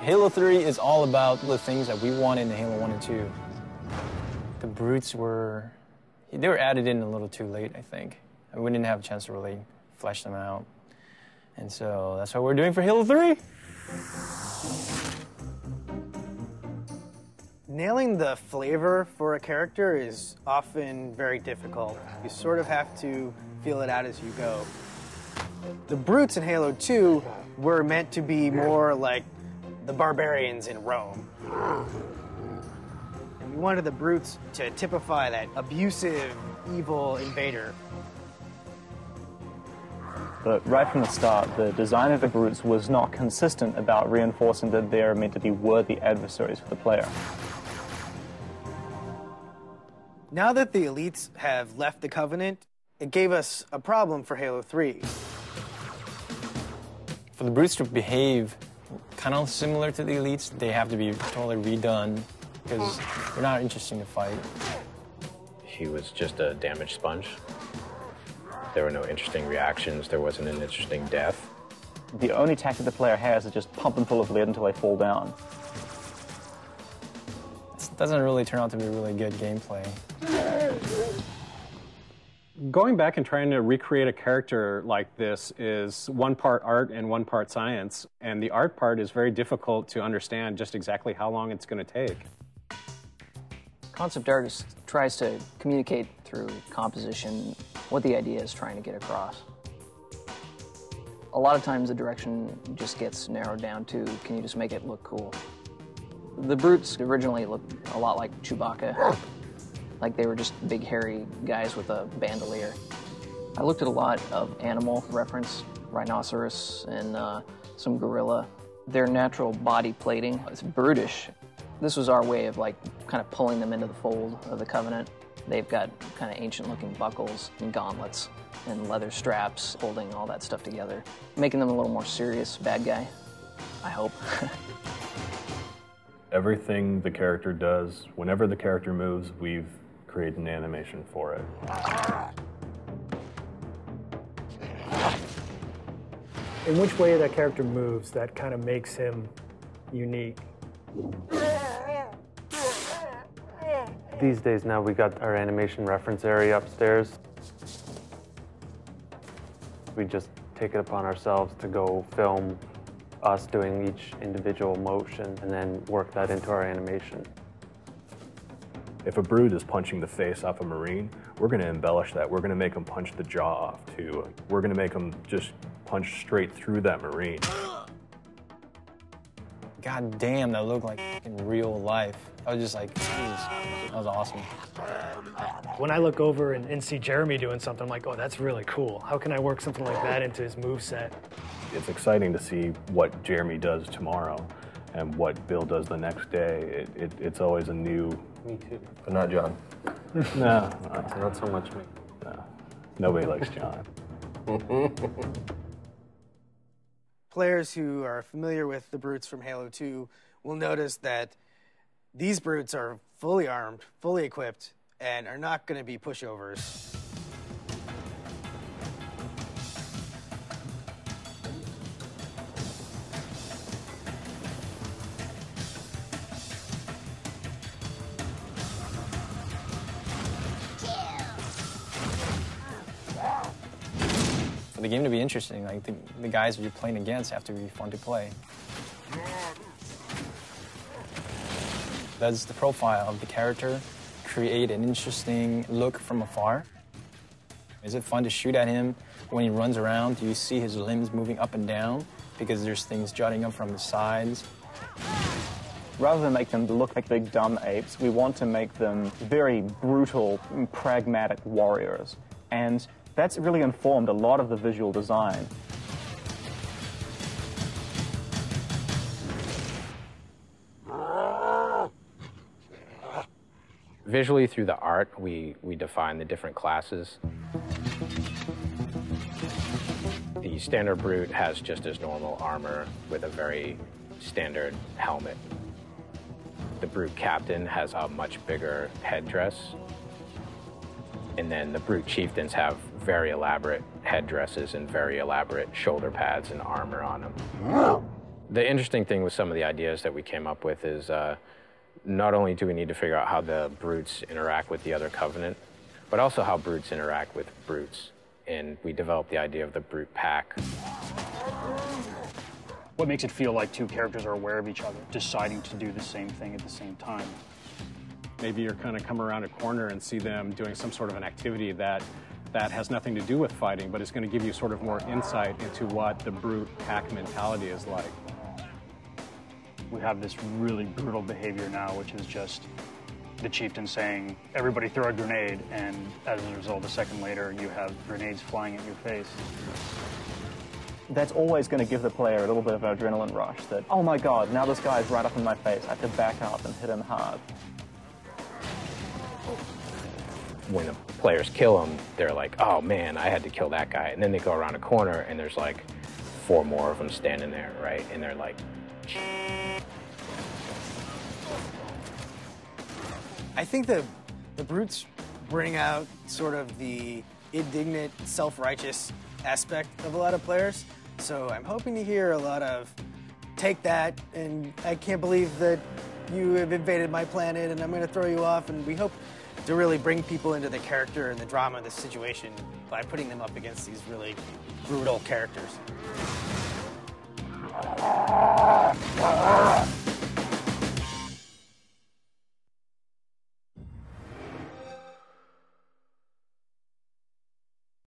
Halo 3 is all about the things that we wanted in Halo 1 and 2. The brutes they were added in a little too late, I think. We didn't have a chance to really flesh them out. And so that's what we're doing for Halo 3. Nailing the flavor for a character is often very difficult. You sort of have to feel it out as you go. The brutes in Halo 2 were meant to be more like the barbarians in Rome. And we wanted the brutes to typify that abusive, evil invader. But right from the start, the design of the brutes was not consistent about reinforcing that they're meant to be worthy adversaries for the player. Now that the elites have left the Covenant, it gave us a problem for Halo 3. For the brutes to behave kind of similar to the elites, they have to be totally redone because they're not interesting to fight. He was just a damage sponge. There were no interesting reactions. There wasn't an interesting death. The only tactic the player has is just pump them full of lead until they fall down. It doesn't really turn out to be really good gameplay. Going back and trying to recreate a character like this is one part art and one part science, and the art part is very difficult to understand just exactly how long it's going to take. Concept art tries to communicate through composition what the idea is trying to get across. A lot of times the direction just gets narrowed down to, can you just make it look cool? The brutes originally looked a lot like Chewbacca. Like they were just big hairy guys with a bandolier. I looked at a lot of animal reference, rhinoceros and some gorilla. Their natural body plating is brutish. This was our way of like kind of pulling them into the fold of the Covenant. They've got kind of ancient looking buckles and gauntlets and leather straps holding all that stuff together, making them a little more serious bad guy, I hope. Everything the character does, whenever the character moves, we've created an animation for it. In which way that character moves, that kind of makes him unique. These days now we got our animation reference area upstairs. We just take it upon ourselves to go film us doing each individual motion and then work that into our animation. If a brute is punching the face off a Marine, we're going to embellish that. We're going to make them punch the jaw off too. We're going to make them just punch straight through that Marine. God damn, that looked like in real life. I was just like, Jesus, that was awesome. When I look over and see Jeremy doing something, I'm like, oh, that's really cool. How can I work something like that into his moveset? It's exciting to see what Jeremy does tomorrow and what Bill does the next day. It's always a new... Me too. But not John. No, Not so much me. no. Nobody likes John. Players who are familiar with the brutes from Halo 2 will notice that these brutes are fully armed, fully equipped, and are not going to be pushovers. For the game to be interesting, like the guys you're playing against have to be fun to play. That's the profile of the character. Create an interesting look from afar. Is it fun to shoot at him when he runs around? Do you see his limbs moving up and down because there's things jutting up from the sides? Rather than make them look like big dumb apes, we want to make them very brutal, pragmatic warriors. And that's really informed a lot of the visual design. Visually, through the art, we define the different classes. The standard brute has just as normal armor with a very standard helmet. The brute captain has a much bigger headdress. And then the brute chieftains have very elaborate headdresses and very elaborate shoulder pads and armor on them. The interesting thing with some of the ideas that we came up with is not only do we need to figure out how the brutes interact with the other Covenant, but also how brutes interact with brutes. And we developed the idea of the brute pack. What makes it feel like two characters are aware of each other, deciding to do the same thing at the same time? Maybe you're going to come around a corner and see them doing some sort of an activity that has nothing to do with fighting, but it's going to give you sort of more insight into what the brute pack mentality is like. We have this really brutal behavior now, which is just the chieftain saying, everybody throw a grenade, and as a result, a second later, you have grenades flying at your face. That's always going to give the player a little bit of an adrenaline rush that, oh my god, now this guy's right up in my face. I have to back up and hit him hard. When the players kill him, they're like, oh man, I had to kill that guy. And then they go around a corner and there's like 4 more of them standing there, right? And they're like... I think the brutes bring out sort of the indignant, self-righteous aspect of a lot of players. So I'm hoping to hear a lot of, take that, and I can't believe that you have invaded my planet and I'm going to throw you off. And we hope to really bring people into the character and the drama of the situation by putting them up against these really brutal characters.